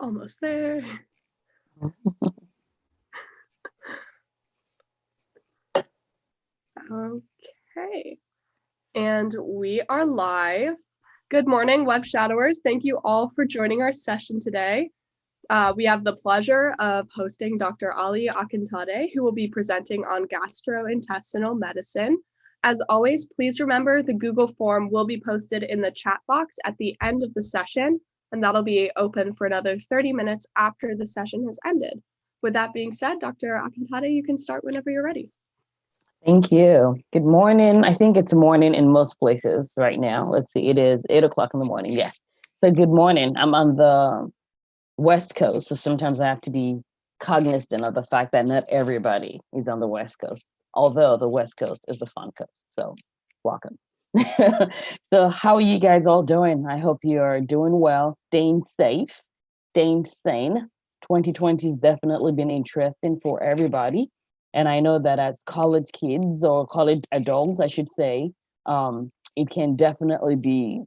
Almost there. Okay. And we are live. Good morning, web shadowers. Thank you all for joining our session today. We have the pleasure of hosting Dr. Alli-Akintade, who will be presenting on gastrointestinal medicine. As always, please remember the Google form will be posted in the chat box at the end of the session, and that'll be open for another 30 minutes after the session has ended. With that being said, Dr. Akintade, you can start whenever you're ready. Thank you. Good morning. I think it's morning in most places right now. Let's see, it is 8 o'clock in the morning. Yes. So good morning. I'm on the West Coast, so sometimes I have to be cognizant of the fact that not everybody is on the West Coast, although the West Coast is the fun coast. So welcome. So how are you guys all doing? I hope you are doing well, staying safe, staying sane. 2020 has definitely been interesting for everybody. And I know that as college kids or college adults, I should say, it can definitely be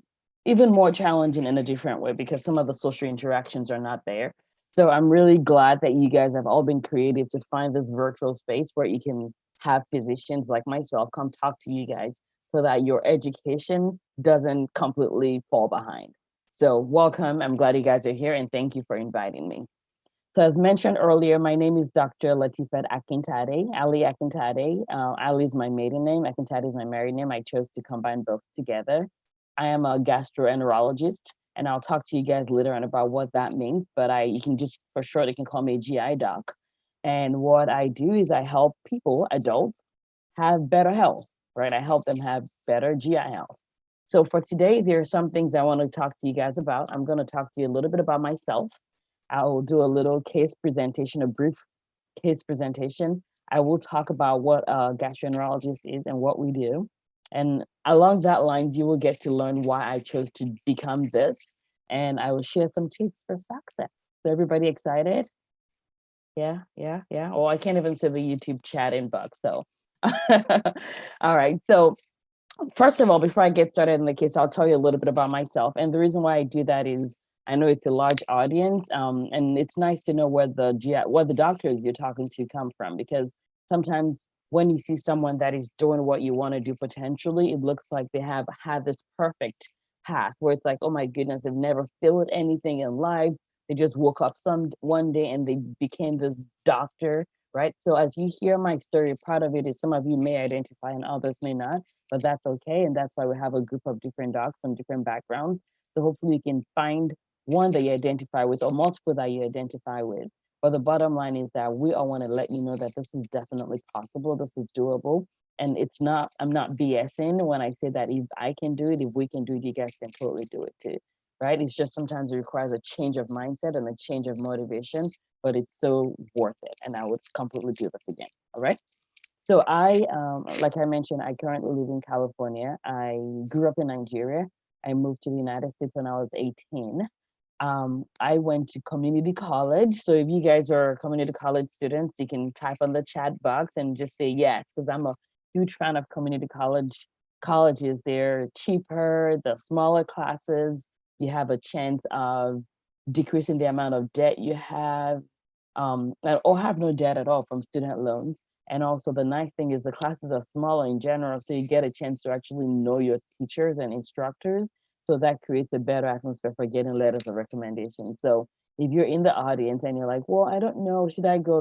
even more challenging in a different way because some of the social interactions are not there. So I'm really glad that you guys have all been creative to find this virtual space where you can have physicians like myself come talk to you guys so that your education doesn't completely fall behind. So welcome. I'm glad you guys are here and thank you for inviting me. So as mentioned earlier, my name is Dr. Latifat Akintade, Alli-Akintade. Ali is my maiden name, Akintade is my married name. I chose to combine both together. I am a gastroenterologist, and I'll talk to you guys later on about what that means, but you can just, for short, you can call me a GI doc. And what I do is I help people, adults, have better health, right? I help them have better GI health. So for today, there are some things I want to talk to you guys about. I'm going to talk to you a little bit about myself. I will do a little case presentation, a brief case presentation. I will talk about what a gastroenterologist is and what we do. And along that lines, you will get to learn why I chose to become this. And I will share some tips for success. So everybody excited? Yeah. Oh, I can't even see the YouTube chat inbox. So, all right. So first of all, before I get started in the case, I'll tell you a little bit about myself. And the reason why I do that is I know it's a large audience, and it's nice to know where the doctors you're talking to come from, because sometimes when you see someone that is doing what you want to do potentially, it looks like they have had this perfect path where it's like, oh my goodness, they've never failed anything in life. They just woke up one day and they became this doctor, right? So as you hear my story, part of it is some of you may identify and others may not, but that's okay. And that's why we have a group of different docs from different backgrounds. So hopefully you can find one that you identify with or multiple that you identify with. But the bottom line is that we all want to let you know that this is definitely possible. This is doable. And I'm not BSing when I say that if I can do it, if we can do it, you guys can totally do it too, right? It's just sometimes it requires a change of mindset and a change of motivation, but it's so worth it. And I would completely do this again, all right? So like I mentioned, I currently live in California. I grew up in Nigeria. I moved to the United States when I was 18. I went to community college. So if you guys are community college students, you can type on the chat box and just say yes, because I'm a huge fan of community colleges. They're cheaper, the smaller classes. You have a chance of decreasing the amount of debt you have, or have no debt at all from student loans. And also the nice thing is the classes are smaller in general, so you get a chance to actually know your teachers and instructors. So that creates a better atmosphere for getting letters of recommendation. So if you're in the audience and you're like, well, I don't know, should I go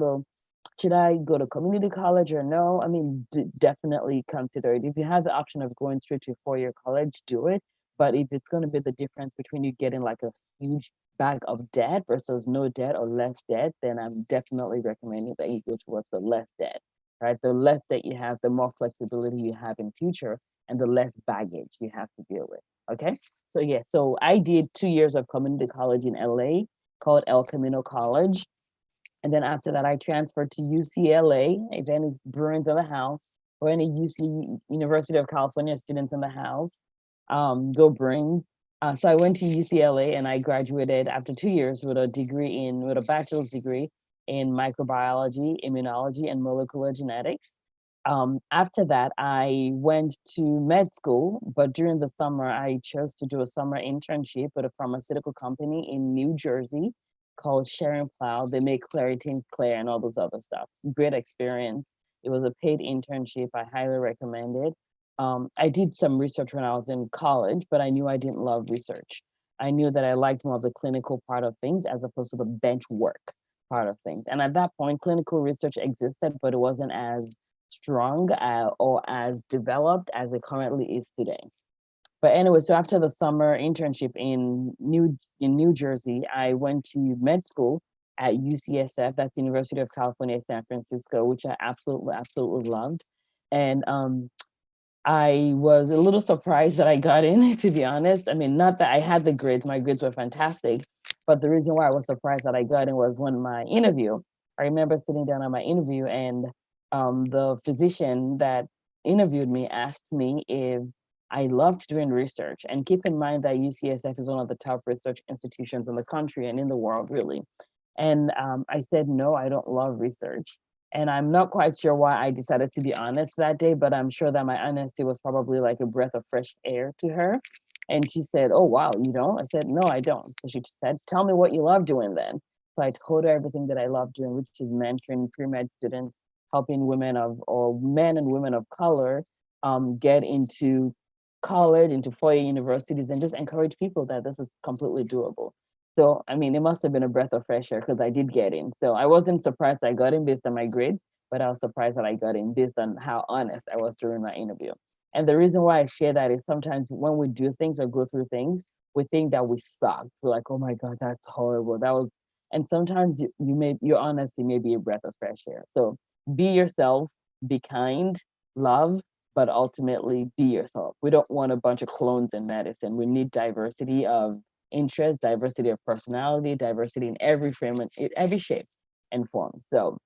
to community college or no? I mean, definitely consider it. If you have the option of going straight to a four-year college, do it. But if it's going to be the difference between you getting like a huge bag of debt versus no debt or less debt, then I'm definitely recommending that you go towards the less debt, right? The less debt you have, the more flexibility you have in future and the less baggage you have to deal with, okay? So yeah, so I did 2 years of community college in LA called El Camino College. And then after that, I transferred to UCLA. Again, it's Bruins in the house, or any University of California students in the house. Go Bruins. So I went to UCLA and I graduated after 2 years with a bachelor's degree in microbiology, immunology, and molecular genetics. After that, I went to med school, but during the summer, I chose to do a summer internship with a pharmaceutical company in New Jersey called Sharon Plow. They make Claritin Clear and all those other stuff. Great experience. It was a paid internship. I highly recommend it. I did some research when I was in college, but I knew I didn't love research. I knew that I liked more of the clinical part of things as opposed to the bench work part of things. And at that point, clinical research existed, but it wasn't as strong or as developed as it currently is today. But anyway, so after the summer internship in New Jersey, I went to med school at UCSF, that's University of California, San Francisco, which I absolutely loved. And I was a little surprised that I got in, to be honest. I mean, not that I had the grades, my grades were fantastic, but the reason why I was surprised that I got in was when my interview, I remember sitting down on my interview and the physician that interviewed me asked me if I loved doing research. And keep in mind that UCSF is one of the top research institutions in the country and in the world, really. And I said, no, I don't love research. And I'm not quite sure why I decided to be honest that day, but I'm sure that my honesty was probably like a breath of fresh air to her. And she said, oh, wow, you don't? I said, no, I don't. So she said, tell me what you love doing then. So I told her everything that I love doing, which is mentoring pre-med students, helping women or men and women of color get into college, into four-year universities, and just encourage people that this is completely doable. So, I mean, it must have been a breath of fresh air because I did get in. So I wasn't surprised I got in based on my grades, but I was surprised that I got in based on how honest I was during my interview. And the reason why I share that is sometimes when we do things or go through things, we think that we suck. We're like, oh my God, that's horrible. That was, and sometimes your honesty may be a breath of fresh air. So be yourself, be kind, love, but ultimately be yourself. We don't want a bunch of clones in medicine. We need diversity of interest, diversity of personality, diversity in every frame and every shape and form. So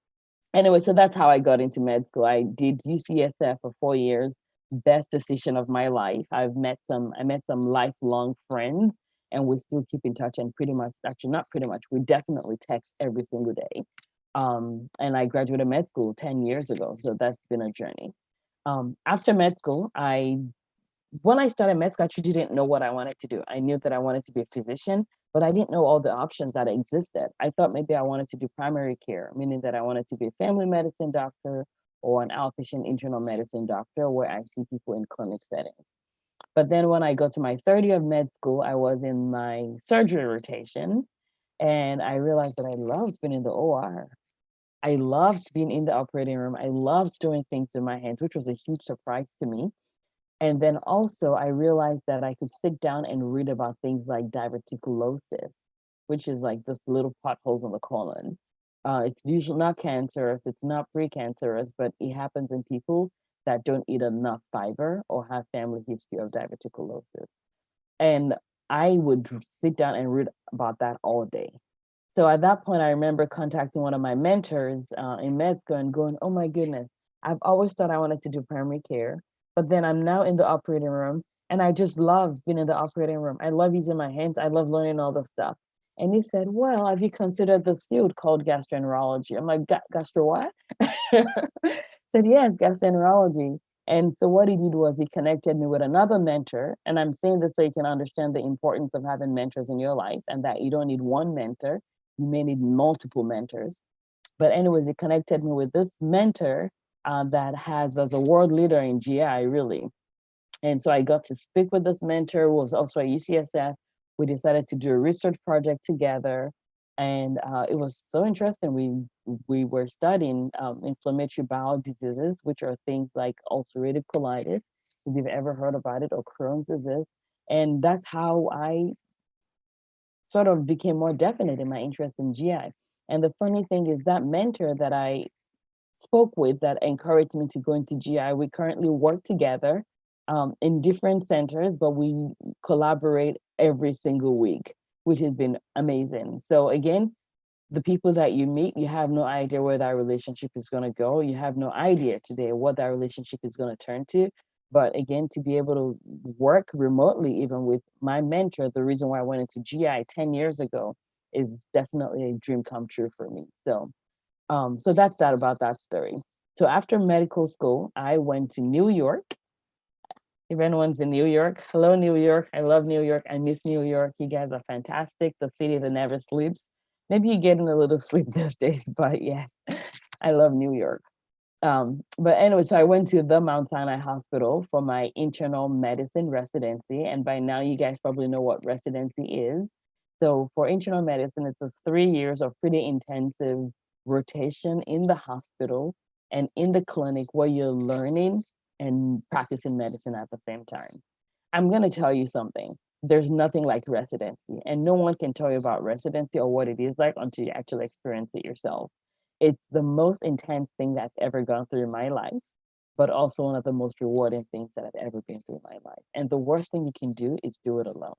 anyway, so that's how I got into med school. I did UCSF for 4 years. Best decision of my life. I met some lifelong friends, and we still keep in touch. And pretty much, actually, not pretty much, we definitely text every single day. And I graduated med school 10 years ago, so that's been a journey. After med school, when I started med school, I actually didn't know what I wanted to do. I knew that I wanted to be a physician, but I didn't know all the options that existed. I thought maybe I wanted to do primary care, meaning that I wanted to be a family medicine doctor or an outpatient internal medicine doctor where I see people in clinic settings. But then when I got to my third year of med school, I was in my surgery rotation and I realized that I loved being in the OR. I loved being in the operating room. I loved doing things with my hands, which was a huge surprise to me. And then also I realized that I could sit down and read about things like diverticulosis, which is like this little potholes in the colon. It's usually not cancerous, it's not precancerous, but it happens in people that don't eat enough fiber or have family history of diverticulosis. And I would sit down and read about that all day. So at that point, I remember contacting one of my mentors in med school and going, oh my goodness, I've always thought I wanted to do primary care, but then I'm now in the operating room and I just love being in the operating room. I love using my hands. I love learning all the stuff. And he said, well, have you considered this field called gastroenterology? I'm like, gastro what? Said, yes, gastroenterology. And so what he did was he connected me with another mentor. And I'm saying this so you can understand the importance of having mentors in your life and that you don't need one mentor. You may need multiple mentors. But anyways, it connected me with this mentor that has as a world leader in GI, really. And so I got to speak with this mentor who was also at UCSF. We decided to do a research project together. And it was so interesting. We were studying inflammatory bowel diseases, which are things like ulcerative colitis, if you've ever heard about it, or Crohn's disease. And that's how I sort of became more definite in my interest in GI. And the funny thing is that mentor that I spoke with that encouraged me to go into GI, we currently work together in different centers, but we collaborate every single week, which has been amazing. So again, the people that you meet, you have no idea where that relationship is going to go. You have no idea today what that relationship is going to turn to. But again, to be able to work remotely, even with my mentor, the reason why I went into GI 10 years ago is definitely a dream come true for me. So that's that about that story. So after medical school, I went to New York. If anyone's in New York, hello, New York. I love New York. I miss New York. You guys are fantastic. The city that never sleeps. Maybe you're getting a little sleep these days, but yeah, I love New York. But anyway, so I went to the Mount Sinai Hospital for my internal medicine residency. And by now, you guys probably know what residency is. So for internal medicine, it's a 3 years of pretty intensive rotation in the hospital and in the clinic where you're learning and practicing medicine at the same time. I'm going to tell you something. There's nothing like residency, and no one can tell you about residency or what it is like until you actually experience it yourself. It's the most intense thing that's ever gone through in my life, but also one of the most rewarding things that I've ever been through in my life. And the worst thing you can do is do it alone,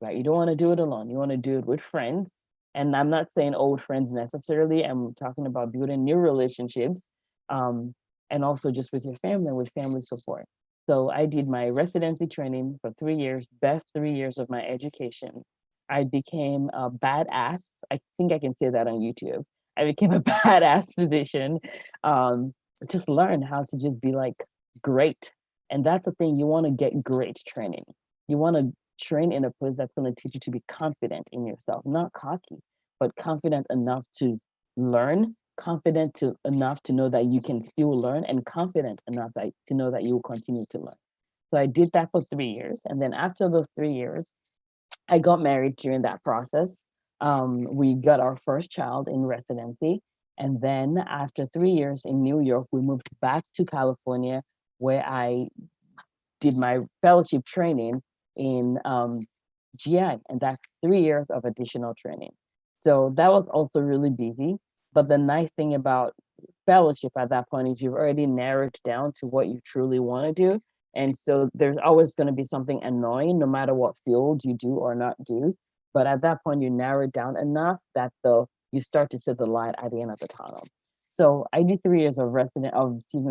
right? You don't want to do it alone. You want to do it with friends. And I'm not saying old friends necessarily. I'm talking about building new relationships, um, and also just with your family, with family support. So I did my residency training for 3 years, best 3 years of my education. I became a badass. I think I can say that on YouTube. I became a badass physician. Um, just learn how to just be like great. And that's the thing, you want to get great training. You want to train in a place that's going to teach you to be confident in yourself, not cocky, but confident enough to learn, confident enough to know that you can still learn, and confident enough to know that you will continue to learn. So I did that for 3 years. And then after those 3 years, I got married during that process. We got our first child in residency. And then after 3 years in New York, we moved back to California, where I did my fellowship training in GI, and that's 3 years of additional training. So that was also really busy. But the nice thing about fellowship at that point is you've already narrowed down to what you truly want to do. And so there's always going to be something annoying, no matter what field you do or not do. But at that point, you narrow it down enough that you start to see the light at the end of the tunnel. So I did 3 years of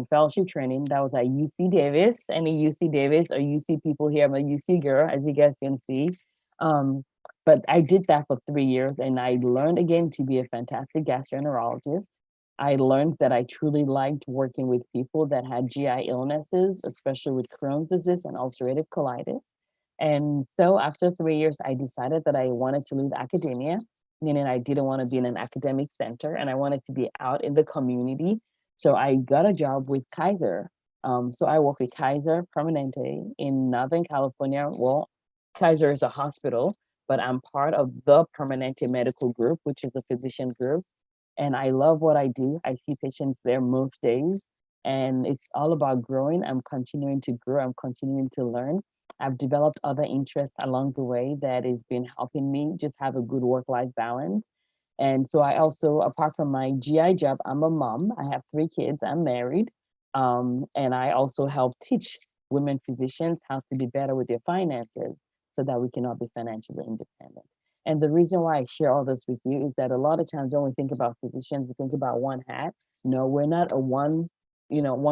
fellowship training. That was at UC Davis. Any UC Davis or UC people here? I'm a UC girl, as you guys can see. Um, but I did that for 3 years, and I learned again to be a fantastic gastroenterologist. I learned that I truly liked working with people that had GI illnesses, especially with Crohn's disease and ulcerative colitis. And so after 3 years, I decided that I wanted to leave academia, meaning I didn't want to be in an academic center and I wanted to be out in the community. So I got a job with Kaiser. So I work with Kaiser Permanente in Northern California. Well, Kaiser is a hospital, but I'm part of the Permanente Medical Group, which is a physician group. And I love what I do. I see patients there most days, and it's all about growing. I'm continuing to grow. I'm continuing to learn. I've developed other interests along the way that has been helping me just have a good work-life balance. And so I also, apart from my GI job, I'm a mom. I have 3 kids. I'm married. And I also help teach women physicians how to be better with their finances so that we can all be financially independent. And the reason why I share all this with you is that a lot of times when we think about physicians, we think about one hat. No, we're not a one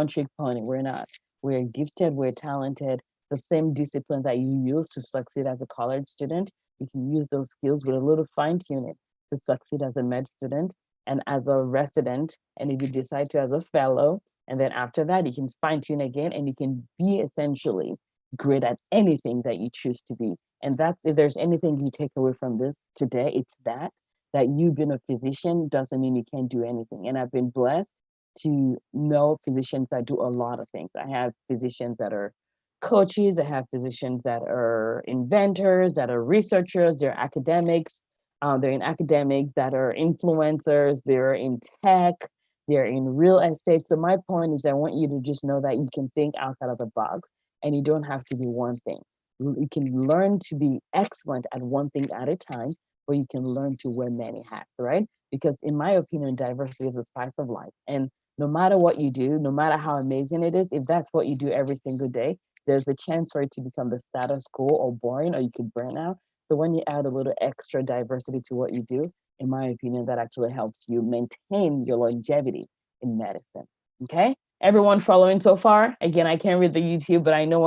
trick pony. We're not. We're gifted, we're talented. The same discipline that you use to succeed as a college student, you can use those skills with a little fine tuning to succeed as a med student and as a resident. And if you decide to as a fellow, and then after that, you can fine tune again and you can be essentially great at anything that you choose to be. And that's, if there's anything you take away from this today, it's that you being a physician doesn't mean you can't do anything. And I've been blessed to know physicians that do a lot of things. I have physicians that are coaches, I have physicians that are inventors, that are researchers, they're academics, they're in academics, that are influencers, they're in tech, they're in real estate. So my point is I want you to just know that you can think outside of the box and you don't have to do one thing. You can learn to be excellent at one thing at a time, or you can learn to wear many hats, right? Because in my opinion, diversity is the spice of life. And no matter what you do, no matter how amazing it is, if that's what you do every single day, there's a chance for it to become the status quo or boring, or you could burn out. So when you add a little extra diversity to what you do, in my opinion, that actually helps you maintain your longevity in medicine. Okay? Everyone following so far? Again, I can't read the YouTube, but I know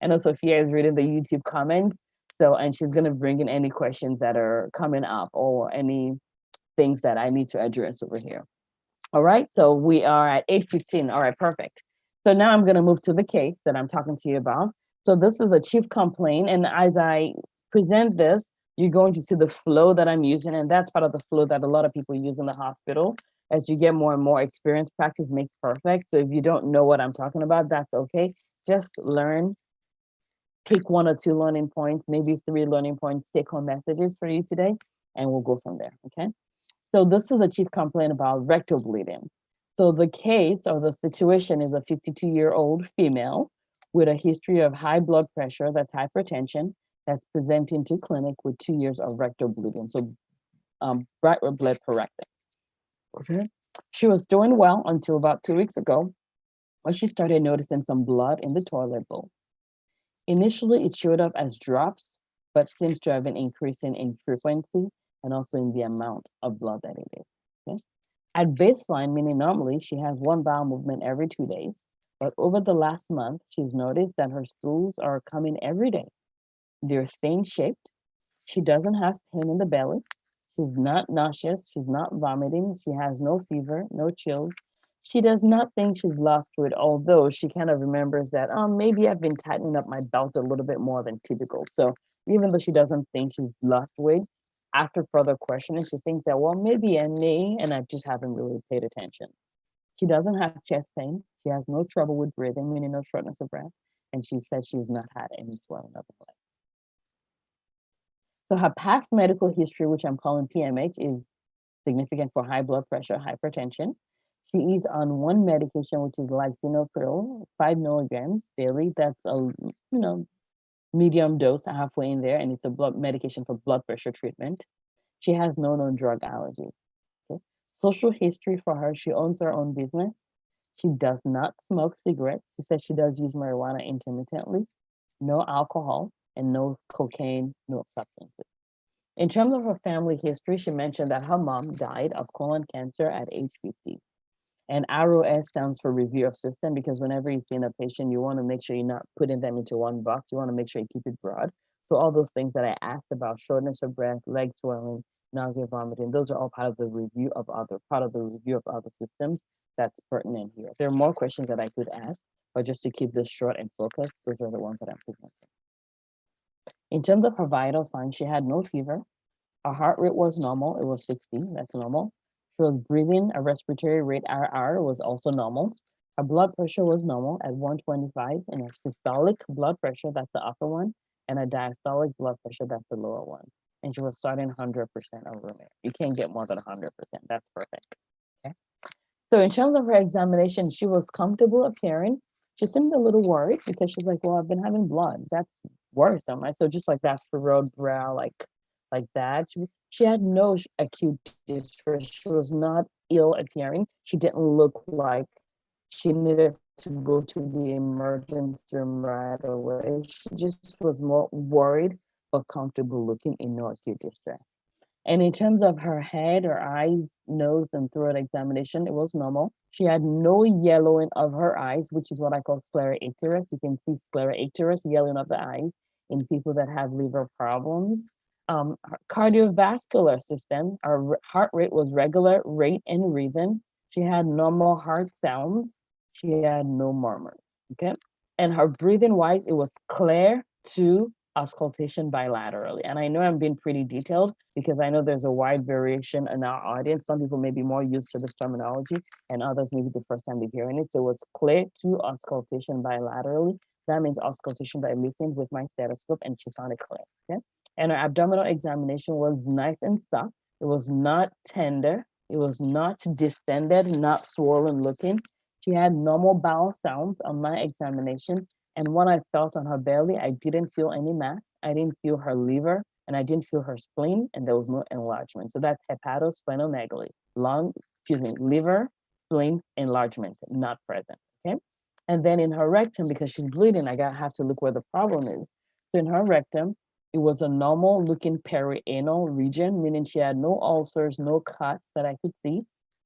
I know Sophia is reading the YouTube comments. So, and she's going to bring in any questions that are coming up or any things that I need to address over here. All right, so we are at 8:15. All right, perfect. So now I'm going to move to the case that I'm talking to you about. So this is a chief complaint, and as I present this, You're going to see the flow that I'm using, and that's part of the flow that a lot of people use in the hospital. As you get more and more experience, practice makes perfect. So if you don't know what I'm talking about, that's okay. Just learn, pick 1 or 2 learning points, maybe 3 learning points, take home messages for you today, and we'll go from there, okay? So this is a chief complaint about rectal bleeding. So the case or the situation is a 52-year-old female with a history of high blood pressure, that's hypertension, that's presenting to clinic with 2 years of rectal bleeding. So bright red blood per rectum. Okay. She was doing well until about 2 weeks ago, when she started noticing some blood in the toilet bowl. Initially, it showed up as drops, but seems to have been increasing in frequency and also in the amount of blood that it is. Okay? At baseline, meaning normally she has 1 bowel movement every 2 days, but over the last month, she's noticed that her stools are coming every day. They're stain shaped. She doesn't have pain in the belly. She's not nauseous. She's not vomiting. She has no fever, no chills. She does not think she's lost weight, although she kind of remembers that, oh, maybe I've been tightening up my belt a little bit more than typical. So even though she doesn't think she's lost weight, after further questioning, she thinks that, well, maybe I may, and I just haven't really paid attention. She doesn't have chest pain. She has no trouble with breathing, meaning no shortness of breath. And she says she's not had any swelling of the leg. So her past medical history, which I'm calling PMH, is significant for high blood pressure, hypertension. She is on 1 medication, which is lisinopril, 5 milligrams daily. That's a medium dose, halfway in there, and it's a blood medication for blood pressure treatment. She has no known drug allergies. Okay? Social history for her: she owns her own business. She does not smoke cigarettes. She says she does use marijuana intermittently. No alcohol and no cocaine, no substances. In terms of her family history, she mentioned that her mom died of colon cancer at age 50. And ROS stands for review of system, because whenever you're seeing a patient, you want to make sure you're not putting them into one box. You want to make sure you keep it broad. So all those things that I asked about, shortness of breath, leg swelling, nausea, vomiting, those are all part of the review of other systems that's pertinent here. There are more questions that I could ask, but just to keep this short and focused, those are the ones that I'm presenting. In terms of her vital signs, she had no fever. Her heart rate was normal. It was 60. That's normal. She was breathing. A respiratory rate, RR, was also normal. Her blood pressure was normal at 125, and her systolic blood pressure, that's the upper one, and her diastolic blood pressure, that's the lower one. And she was starting 100% of room air. You can't get more than 100%. That's perfect. Okay. So in terms of her examination, she was comfortable appearing. She seemed a little worried because she's like, well, I've been having blood. That's worrisome, right? So just like that furrowed brow, like that. She had no acute distress. She was not ill appearing. She didn't look like she needed to go to the emergency room right away. She just was more worried but comfortable looking, in no acute distress. And in terms of her head, her eyes, nose, and throat examination, it was normal. She had no yellowing of her eyes, which is what I call sclera icterus. You can see sclera icterus, yellowing of the eyes, in people that have liver problems. Her cardiovascular system, our heart rate was regular rate and rhythm. She had normal heart sounds. She had no murmurs, okay? And her breathing wise, it was clear to auscultation bilaterally. And I know I'm being pretty detailed because I know there's a wide variation in our audience. Some people may be more used to this terminology and others maybe the first time they're hearing it. So it was clear to auscultation bilaterally. That means auscultation by listening with my stethoscope, and she sounded clear, okay? And her abdominal examination was nice and soft. It was not tender. It was not distended, not swollen looking. She had normal bowel sounds on my examination. And when I felt on her belly, I didn't feel any mass. I didn't feel her liver, and I didn't feel her spleen, and there was no enlargement. So that's hepatosplenomegaly, liver, spleen, enlargement, not present, okay? And then in her rectum, because she's bleeding, have to look where the problem is. So in her rectum, it was a normal looking perianal region, meaning she had no ulcers, no cuts that I could see,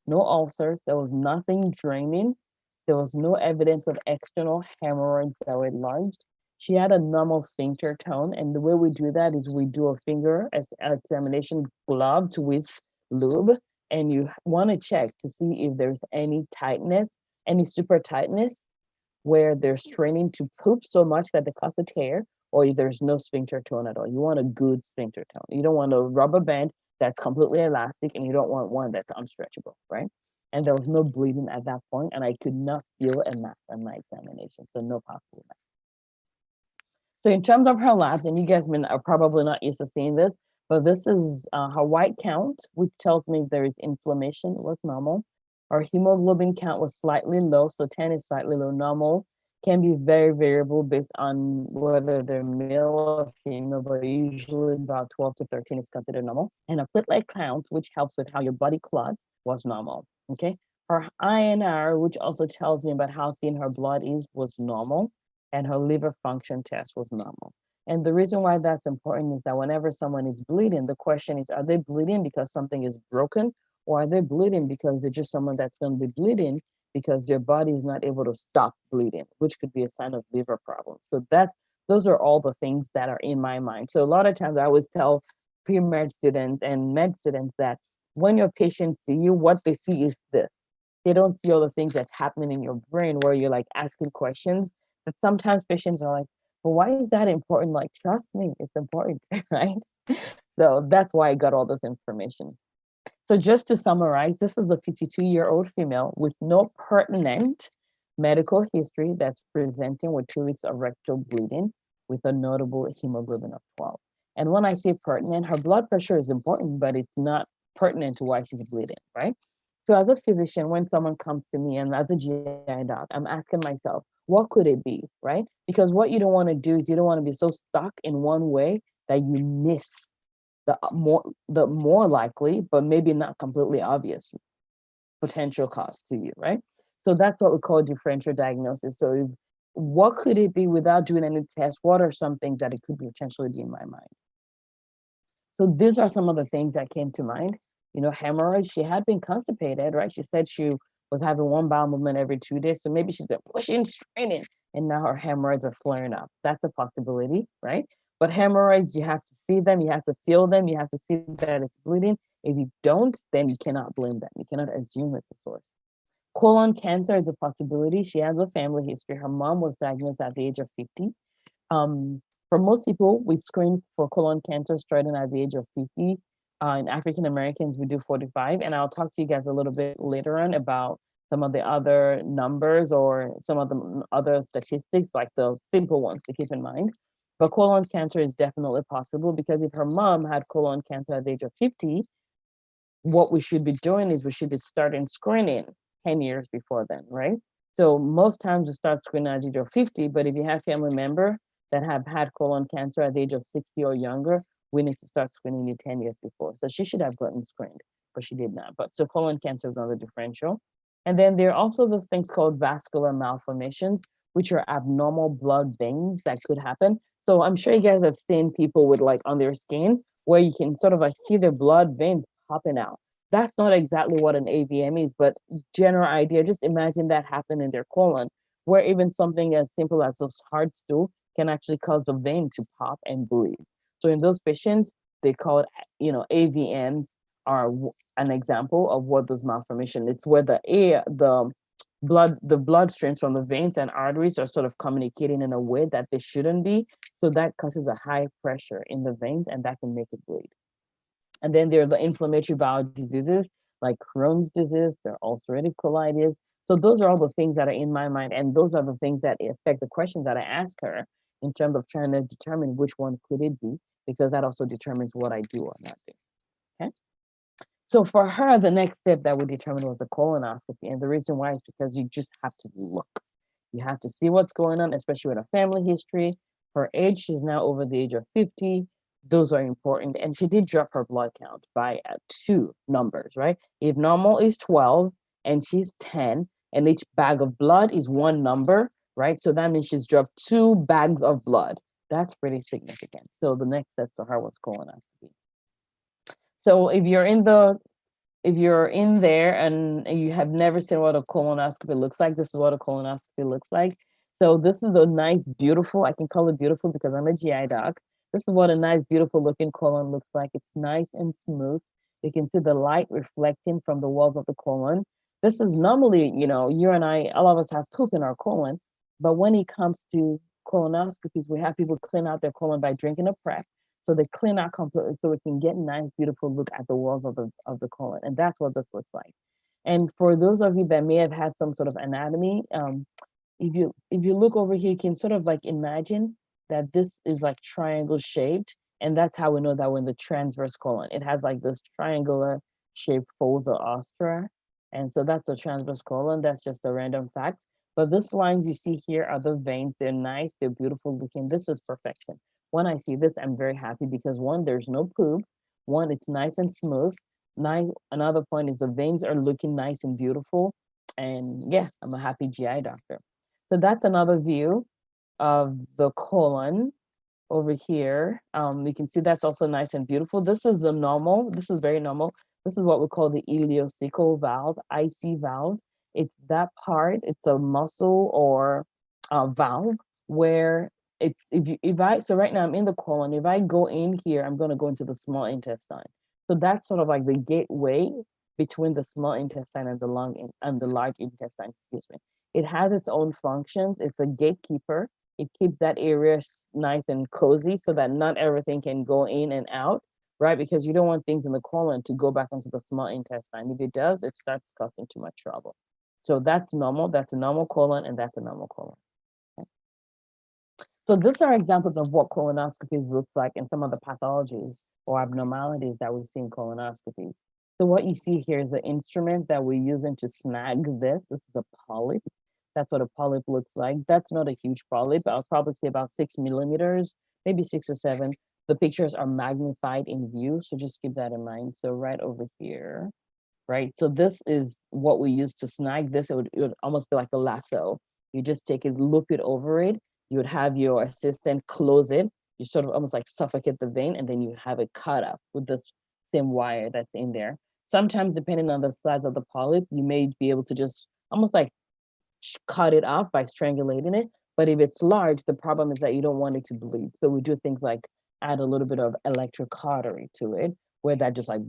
no ulcers. There was nothing draining. There was no evidence of external hemorrhoids that were enlarged. She had a normal sphincter tone, and the way we do that is we do a finger examination gloved with lube, and you want to check to see if there's any tightness, any super tightness, where they're straining to poop so much that they cause a tear, or there's no sphincter tone at all. You want a good sphincter tone. You don't want a rubber band that's completely elastic, and you don't want one that's unstretchable, right? And there was no bleeding at that point, and I could not feel a mass on my examination, so no possible mass. So in terms of her labs, and you guys are probably not used to seeing this, but this is her white count, which tells me if there is inflammation, was normal. Our hemoglobin count was slightly low, so 10 is slightly low. Normal can be very variable based on whether they're male or female, but usually about 12 to 13 is considered normal. And a platelet count, which helps with how your body clots, was normal, okay? Her INR, which also tells me about how thin her blood is, was normal, and her liver function test was normal. And the reason why that's important is that whenever someone is bleeding, the question is, are they bleeding because something is broken, or are they bleeding because they're just someone that's going to be bleeding because their body is not able to stop bleeding, which could be a sign of liver problems. So those are all the things that are in my mind. So a lot of times I always tell pre-med students and med students that when your patients see you, what they see is this. They don't see all the things that's happening in your brain where you're like asking questions. But sometimes patients are like, well, why is that important? Like, trust me, it's important, right? So that's why I got all this information. So just to summarize, this is a 52-year-old female with no pertinent medical history that's presenting with 2 weeks of rectal bleeding with a notable hemoglobin of 12. And when I say pertinent, her blood pressure is important, but it's not pertinent to why she's bleeding, right? So as a physician, when someone comes to me and as a GI doc, I'm asking myself, what could it be, right? Because what you don't want to do is you don't want to be so stuck in one way that you miss the more likely, but maybe not completely obvious potential cause to you, right? So that's what we call differential diagnosis. So what could it be without doing any tests? What are some things that it could potentially be in my mind? So these are some of the things that came to mind. You know, hemorrhoids, she had been constipated, right? She said she was having one bowel movement every 2 days. So maybe she's been pushing, straining, and now her hemorrhoids are flaring up. That's a possibility, right? But hemorrhoids, you have to see them, you have to feel them, you have to see that it's bleeding. If you don't, then you cannot blame them. You cannot assume it's a source. Colon cancer is a possibility. She has a family history. Her mom was diagnosed at the age of 50. For most people, we screen for colon cancer starting at the age of 50. In African Americans, we do 45. And I'll talk to you guys a little bit later on about some of the other numbers or some of the other statistics, like the simple ones to keep in mind. But colon cancer is definitely possible because if her mom had colon cancer at the age of 50, what we should be doing is we should be starting screening 10 years before then, right? So most times you start screening at the age of 50, but if you have family member that have had colon cancer at the age of 60 or younger, we need to start screening you 10 years before. So she should have gotten screened, but she did not. But so colon cancer is another differential. And then there are also those things called vascular malformations, which are abnormal blood veins that could happen. So I'm sure you guys have seen people with like on their skin where you can sort of like see their blood veins popping out. That's not exactly what an AVM is, but general idea, just imagine that happening in their colon, where even something as simple as a hard stool can actually cause the vein to pop and bleed. So in those patients, they call it, AVMs are an example of what those malformation. It's where the blood streams from the veins and arteries are sort of communicating in a way that they shouldn't be. So that causes a high pressure in the veins and that can make it bleed. And then there are the inflammatory bowel diseases like Crohn's disease, there are ulcerative colitis. So those are all the things that are in my mind. And those are the things that affect the questions that I ask her in terms of trying to determine which one could it be, because that also determines what I do or not do. Okay. So for her, the next step that would determine was the colonoscopy. And the reason why is because you just have to look. You have to see what's going on, especially with a family history. Her age, she's now over the age of 50. Those are important. And she did drop her blood count by 2 numbers, right? If normal is 12 and she's 10, and each bag of blood is 1 number, right? So that means she's dropped 2 bags of blood. That's pretty significant. So the next step for her was colonoscopy. So if you're in there and you have never seen what a colonoscopy looks like, this is what a colonoscopy looks like. So this is a nice, beautiful, I can call it beautiful because I'm a GI doc. This is what a nice, beautiful looking colon looks like. It's nice and smooth. You can see the light reflecting from the walls of the colon. This is normally, you and I, all of us have poop in our colon, but when it comes to colonoscopies, we have people clean out their colon by drinking a prep. So they clean out completely so we can get a nice, beautiful look at the walls of the colon. And that's what this looks like. And for those of you that may have had some sort of anatomy, if you look over here, you can sort of like imagine that this is like triangle shaped. And that's how we know that we're in the transverse colon. It has like this triangular shaped folds or ostra. And so that's the transverse colon. That's just a random fact. But these lines you see here are the veins. They're nice. They're beautiful looking. This is perfection. When I see this, I'm very happy because one, there's no poop. One, it's nice and smooth. Another point is the veins are looking nice and beautiful. And yeah, I'm a happy GI doctor. So that's another view of the colon over here. You can see that's also nice and beautiful. This is a normal. This is very normal. This is what we call the ileocecal valve, IC valve. It's that part. It's a muscle or valve where it's so right now I'm in the colon. If I go in here, I'm going to go into the small intestine. So that's sort of like the gateway between the small intestine and the large intestine. Excuse me. It has its own functions. It's a gatekeeper. It keeps that area nice and cozy so that not everything can go in and out, right? Because you don't want things in the colon to go back into the small intestine. If it does, it starts causing too much trouble. So that's normal. That's a normal colon, and that's a normal colon. Okay. So these are examples of what colonoscopies look like and some of the pathologies or abnormalities that we see in colonoscopies. So what you see here is an instrument that we're using to snag this. This is a polyp. That's what a polyp looks like. That's not a huge polyp. I'll probably say about 6 millimeters, maybe 6 or 7. The pictures are magnified in view, so just keep that in mind. So right over here, right? So this is what we use to snag this. It would almost be like a lasso. You just take it, loop it over it. You would have your assistant close it. You sort of almost like suffocate the vein, and then you have it cut up with this same wire that's in there. Sometimes, depending on the size of the polyp, you may be able to just almost like cut it off by strangulating it. But if it's large, the problem is that you don't want it to bleed. So we do things like add a little bit of electric cautery to it, where that just like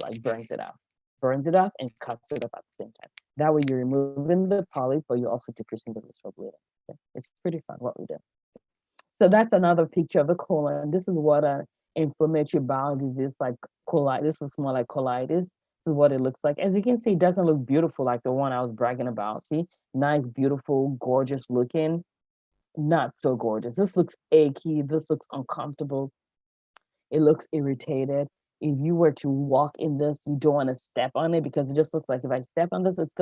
like burns it off and cuts it up at the same time. That way you're removing the polyp, but you're also decreasing the risk for bleeding. Okay? It's pretty fun what we do. So that's another picture of the colon. This is what an inflammatory bowel disease like colitis. This is more like colitis. This is what it looks like. As you can see, it doesn't look beautiful like the one I was bragging about. See, nice, beautiful, gorgeous looking. Not so gorgeous. This looks achy. This looks uncomfortable. It looks irritated. If you were to walk in this, you don't want to step on it because it just looks like if I step on this, it's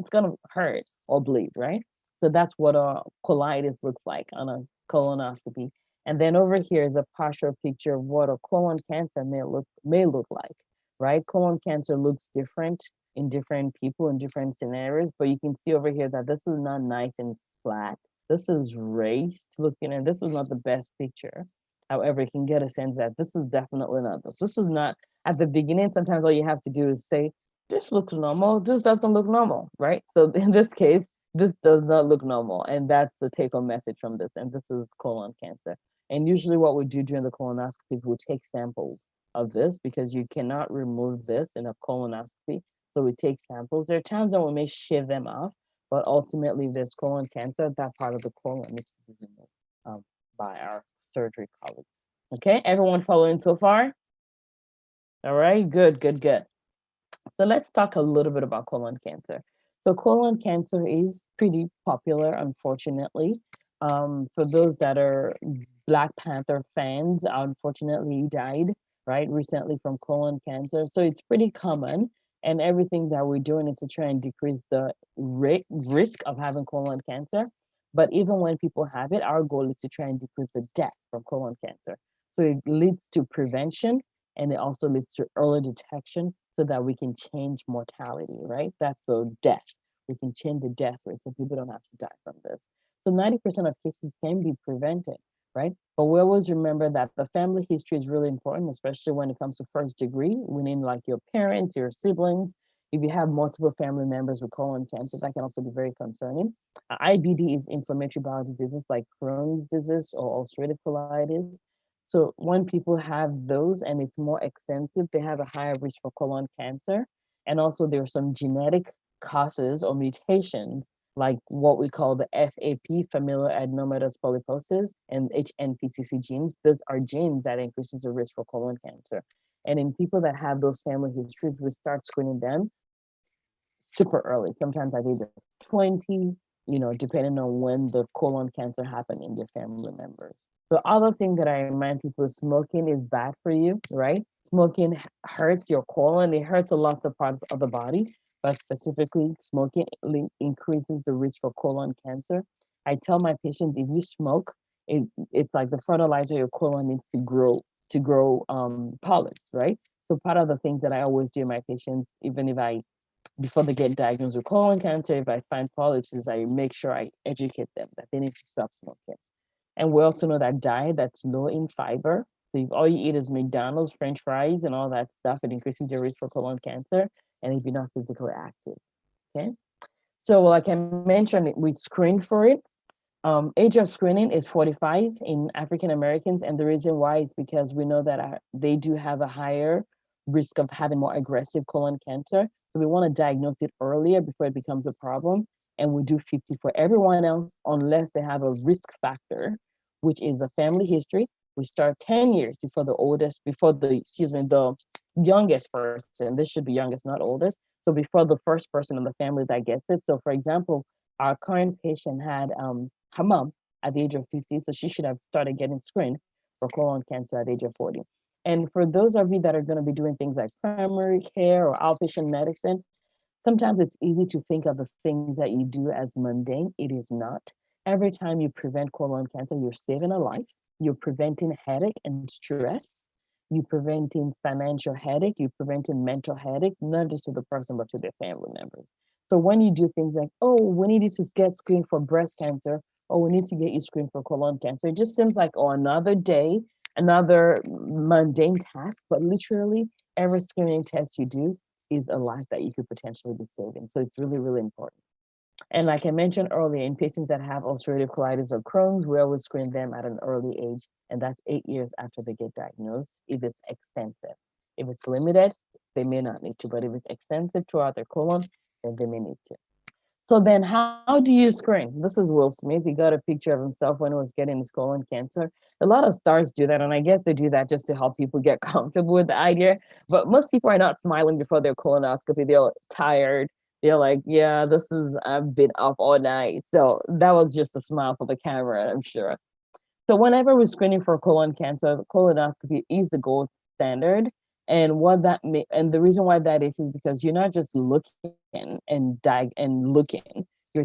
gonna hurt or bleed, right? So that's what a colitis looks like on a colonoscopy. And then over here is a partial picture of what a colon cancer may look like, right? Colon cancer looks different in different people in different scenarios, but you can see over here that this is not nice and flat. This is raised looking, and this is not the best picture. However, you can get a sense that this is definitely not this. This is not at the beginning. Sometimes all you have to do is say, this looks normal. This doesn't look normal, right? So in this case, this does not look normal. And that's the take home message from this. And this is colon cancer. And usually what we do during the colonoscopy is we take samples of this because you cannot remove this in a colonoscopy. So we take samples. There are times when we may shave them off, but ultimately there's colon cancer. That part of the colon needs to be removed by our surgery colleagues. Okay, everyone following so far? All right, good, good, good. So let's talk a little bit about colon cancer. So colon cancer is pretty popular, unfortunately. For those that are Black Panther fans, unfortunately he died, right, recently from colon cancer. So it's pretty common. And everything that we're doing is to try and decrease the risk of having colon cancer. But even when people have it, our goal is to try and decrease the death from colon cancer. So it leads to prevention, and it also leads to early detection so that we can change mortality, right? That's the death. We can change the death rate so people don't have to die from this. So 90% of cases can be prevented, right? But we always remember that the family history is really important, especially when it comes to first degree, meaning like your parents, your siblings. If you have multiple family members with colon cancer, that can also be very concerning. IBD is inflammatory bowel diseases like Crohn's disease or ulcerative colitis. So when people have those and it's more extensive, they have a higher risk for colon cancer. And also there are some genetic causes or mutations like what we call the FAP, familial adenomatous polyposis, and HNPCC genes. Those are genes that increases the risk for colon cancer. And in people that have those family histories, we start screening them super early, sometimes at the age of 20, depending on when the colon cancer happened in their family members. The other thing that I remind people is smoking is bad for you, right? Smoking hurts your colon. It hurts a lot of parts of the body, but specifically smoking increases the risk for colon cancer. I tell my patients if you smoke, it's like the fertilizer your colon needs to grow polyps, right? So part of the things that I always do in my patients, even if I before they get diagnosed with colon cancer, if I find polyps, is I make sure I educate them that they need to stop smoking. And we also know that diet that's low in fiber. So if all you eat is McDonald's, French fries, and all that stuff, it increases your risk for colon cancer. And if you're not physically active, okay. So like I mentioned, we screen for it. Age of screening is 45 in African Americans, and the reason why is because we know that they do have a higher risk of having more aggressive colon cancer. So we want to diagnose it earlier before it becomes a problem. And we do 50 for everyone else, unless they have a risk factor, which is a family history. We start 10 years before the youngest person. This should be youngest, not oldest. So before the first person in the family that gets it. So for example, our current patient had her mom at the age of 50, so she should have started getting screened for colon cancer at the age of 40. And for those of you that are going to be doing things like primary care or outpatient medicine, sometimes it's easy to think of the things that you do as mundane. It is not. Every time you prevent colon cancer, you're saving a life. You're preventing headache and stress. You're preventing financial headache. You're preventing mental headache, not just to the person, but to their family members. So when you do things like, oh, we need you to get screened for breast cancer, or we need to get you screened for colon cancer, it just seems like, oh, another day, another mundane task, but literally every screening test you do is a life that you could potentially be saving. So it's really, really important. And like I mentioned earlier, in patients that have ulcerative colitis or Crohn's, we always screen them at an early age, and that's 8 years after they get diagnosed, if it's extensive. If it's limited, they may not need to, but if it's extensive throughout their colon, then they may need to. So then how do you screen? This is Will Smith. He got a picture of himself when he was getting his colon cancer. A lot of stars do that, and I guess they do that just to help people get comfortable with the idea. But most people are not smiling before their colonoscopy. They're tired. They're like, yeah, I've been up all night. So that was just a smile for the camera, I'm sure. So whenever we're screening for colon cancer, colonoscopy is the gold standard. And the reason why that is because you're not just looking, you're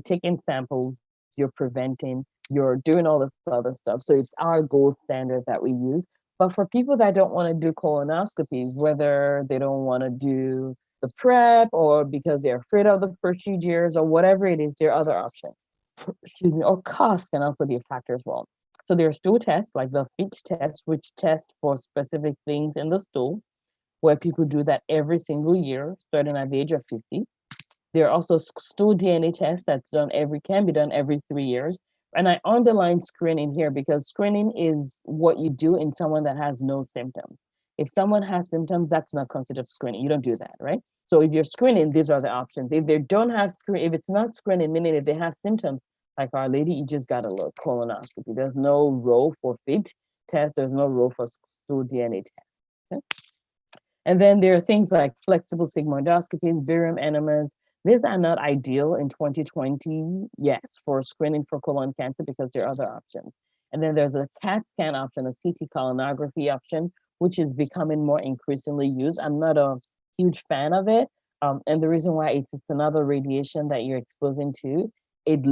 taking samples, you're preventing, you're doing all this other stuff. So it's our gold standard that we use. But for people that don't want to do colonoscopies, whether they don't want to do the prep or because they're afraid of the procedures or whatever it is, there are other options. Excuse me, or cost can also be a factor as well. So there are stool tests like the FIT test, which test for specific things in the stool, where people do that every single year, starting at the age of 50. There are also stool DNA tests can be done every 3 years. And I underline screening here because screening is what you do in someone that has no symptoms. If someone has symptoms, that's not considered screening. You don't do that, right? So if you're screening, these are the options. If they don't have if it's not screening, meaning if they have symptoms, like Our Lady, you just gotta look colonoscopy. There's no role for FIT test. There's no role for stool DNA test. Okay? And then there are things like flexible sigmoidoscopies, barium enemas. These are not ideal in 2020, yes, for screening for colon cancer because there are other options. And then there's a CAT scan option, a CT colonography option, which is becoming more increasingly used. I'm not a huge fan of it. And the reason why it's another radiation that you're exposing to. It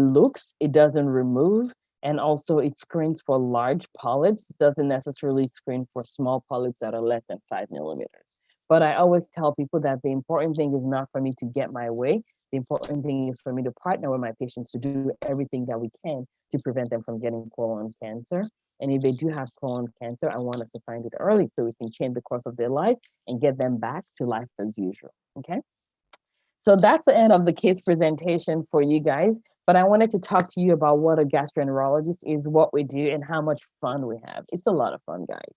doesn't remove, and also it screens for large polyps, doesn't necessarily screen for small polyps that are less than 5 millimeters. But I always tell people that the important thing is not for me to get my way. The important thing is for me to partner with my patients to do everything that we can to prevent them from getting colon cancer. And if they do have colon cancer, I want us to find it early so we can change the course of their life and get them back to life as usual. Okay. So that's the end of the case presentation for you guys. But I wanted to talk to you about what a gastroenterologist is, what we do, and how much fun we have. It's a lot of fun, guys.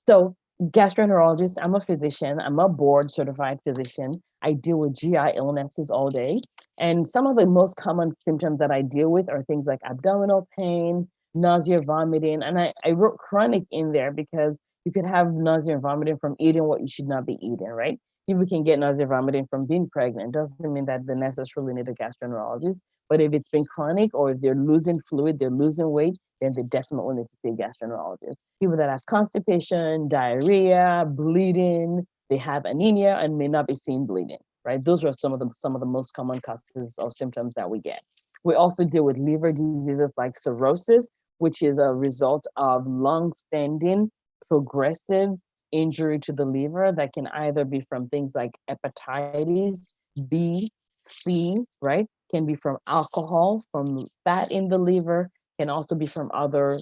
So gastroenterologist, I'm a physician. I'm a board certified physician. I deal with GI illnesses all day. And some of the most common symptoms that I deal with are things like abdominal pain, nausea, vomiting. And I wrote chronic in there because you could have nausea and vomiting from eating what you should not be eating, right? People can get nausea and vomiting from being pregnant. Doesn't mean that they necessarily need a gastroenterologist. But if it's been chronic or if they're losing fluid, they're losing weight, then they definitely need to see a gastroenterologist. People that have constipation, diarrhea, bleeding, they have anemia and may not be seen bleeding, right? Those are some of the most common causes or symptoms that we get. We also deal with liver diseases like cirrhosis, which is a result of long-standing progressive injury to the liver that can either be from things like hepatitis B, C, right? Can be from alcohol, from fat in the liver, can also be from other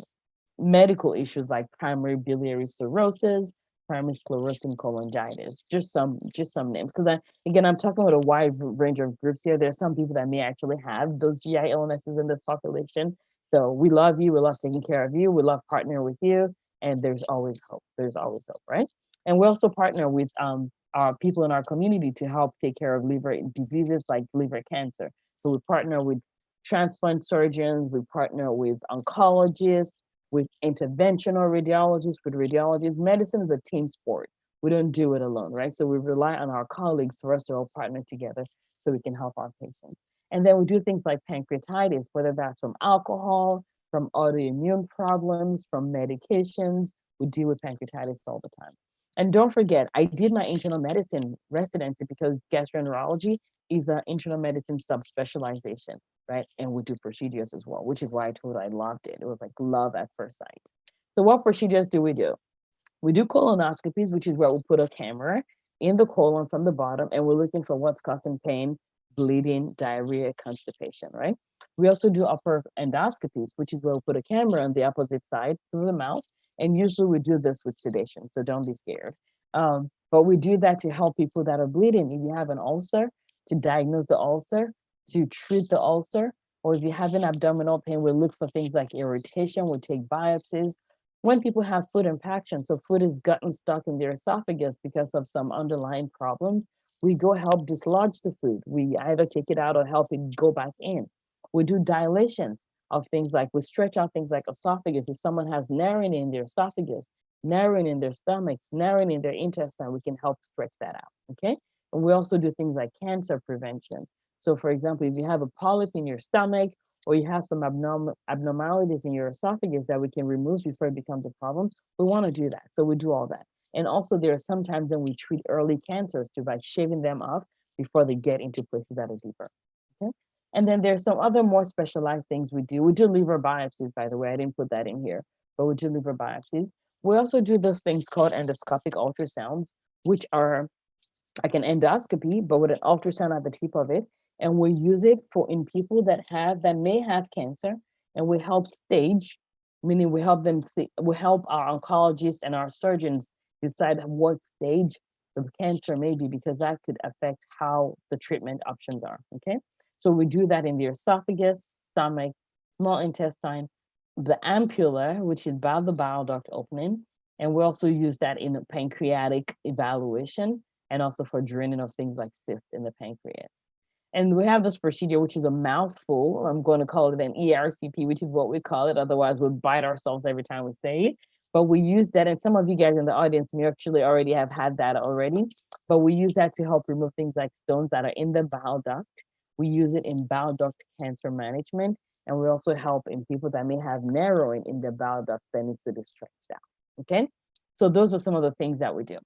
medical issues like primary biliary cirrhosis, primary sclerosing cholangitis, just some names. Because again, I'm talking about a wide range of groups here. There's some people that may actually have those GI illnesses in this population. So we love you. We love taking care of you. We love partnering with you. And there's always hope. There's always hope, right? And we also partner with our people in our community to help take care of liver diseases like liver cancer. So we partner with transplant surgeons. We partner with oncologists, with interventional radiologists, with radiologists. Medicine is a team sport. We don't do it alone, right? So we rely on our colleagues for us to all partner together so we can help our patients. And then we do things like pancreatitis, whether that's from alcohol, from autoimmune problems, from medications. We deal with pancreatitis all the time. And don't forget, I did my internal medicine residency because gastroenterology is an internal medicine subspecialization, right? And we do procedures as well, which is why I told you I loved it. It was like love at first sight. So what procedures do? We do colonoscopies, which is where we put a camera in the colon from the bottom, and we're looking for what's causing pain, bleeding, diarrhea, constipation, right? We also do upper endoscopies, which is where we put a camera on the opposite side through the mouth. And usually we do this with sedation, so don't be scared. But we do that to help people that are bleeding. If you have an ulcer, to diagnose the ulcer, to treat the ulcer, or if you have an abdominal pain, we look for things like irritation, we take biopsies. When people have food impaction, so food is gotten stuck in their esophagus because of some underlying problems, we go help dislodge the food. We either take it out or help it go back in. We do dilations of things like, we stretch out things like esophagus. If someone has narrowing in their esophagus, narrowing in their stomachs, narrowing in their intestine, we can help stretch that out, okay? And we also do things like cancer prevention. So for example, if you have a polyp in your stomach, or you have some abnormalities in your esophagus that we can remove before it becomes a problem, we want to do that. So we do all that. And also there are some times when we treat early cancers too by shaving them off before they get into places that are deeper, okay? And then there's some other more specialized things we do. We do liver biopsies, by the way. I didn't put that in here, but we do liver biopsies. We also do those things called endoscopic ultrasounds, which are like an endoscopy, but with an ultrasound at the tip of it. And we use it for in people that may have cancer, and we help stage, meaning we help them see, we help our oncologists and our surgeons decide what stage the cancer may be, because that could affect how the treatment options are. Okay. So we do that in the esophagus, stomach, small intestine, the ampulla, which is about the bile duct opening. And we also use that in a pancreatic evaluation, and also for draining of things like cysts in the pancreas. And we have this procedure, which is a mouthful. I'm going to call it an ERCP, which is what we call it. Otherwise, we'll bite ourselves every time we say it. But we use that, and some of you guys in the audience may actually already have had that already. But we use that to help remove things like stones that are in the bile duct. We use it in bile duct cancer management. And we also help in people that may have narrowing in the bile duct that needs to be stretched out. Okay? So those are some of the things that we do.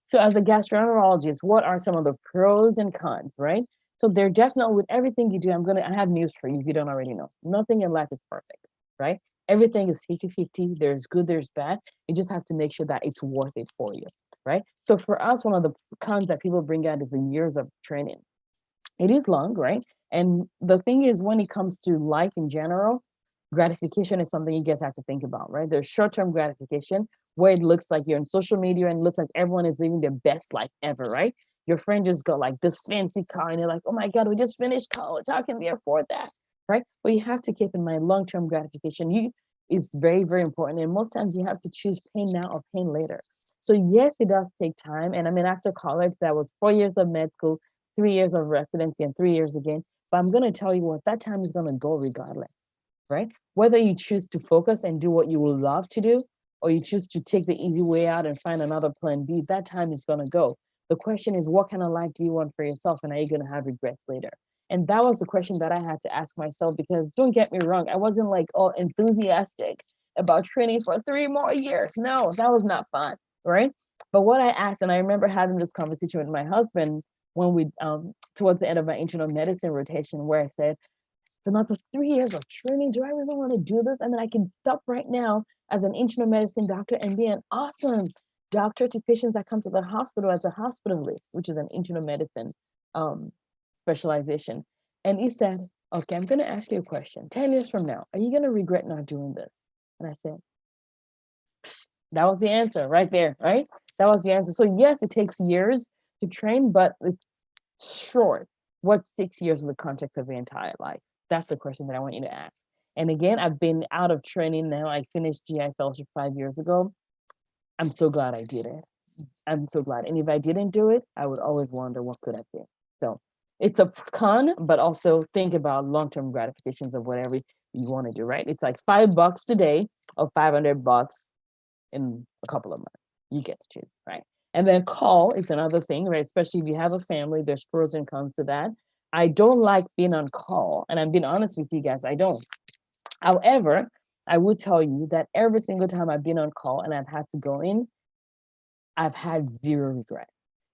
So as a gastroenterologist, what are some of the pros and cons, right? So they're definitely, with everything you do, I have news for you if you don't already know. Nothing in life is perfect, right? Everything is 50-50. There's good, there's bad. You just have to make sure that it's worth it for you, right? So for us, one of the cons that people bring out is the years of training. It is long, right? And the thing is, when it comes to life in general, gratification is something you guys have to think about, right? There's short-term gratification where it looks like you're on social media and it looks like everyone is living their best life ever, right? Your friend just got like this fancy car and you're like, oh my God, we just finished college. How can we afford that? Right? But you have to keep in mind long-term gratification is very, very important. And most times you have to choose pain now or pain later. So yes, it does take time. And I mean, after college, that was 4 years of med school, 3 years of residency, and 3 years again. But I'm going to tell you what, that time is going to go regardless, right? Whether you choose to focus and do what you will love to do, or you choose to take the easy way out and find another plan B, that time is going to go. The question is, what kind of life do you want for yourself? And are you going to have regrets later? And that was the question that I had to ask myself, because don't get me wrong, I wasn't like all enthusiastic about training for 3 more years. No, that was not fun, right? But what I asked, and I remember having this conversation with my husband when we, towards the end of my internal medicine rotation, where I said, it's another 3 years of training. Do I really want to do this? And then I can stop right now as an internal medicine doctor and be an awesome doctor to patients that come to the hospital as a hospitalist, which is an internal medicine specialization. And he said, okay, I'm going to ask you a question. 10 years from now, are you going to regret not doing this? And I said, that was the answer right there, right? That was the answer. So yes, it takes years to train, but it's short. What's 6 years in the context of the entire life? That's the question that I want you to ask. And again, I've been out of training now. I finished GI fellowship 5 years ago. I'm so glad I did it. I'm so glad. And if I didn't do it, I would always wonder what could have been. So it's a con, but also think about long-term gratifications of whatever you want to do, right? It's like $5 today or $500 in a couple of months. You get to choose, right? And then call is another thing, right? Especially if you have a family, there's pros and cons to that. I don't like being on call, and I'm being honest with you guys, I don't. However, I will tell you that every single time I've been on call and I've had to go in, I've had zero regret.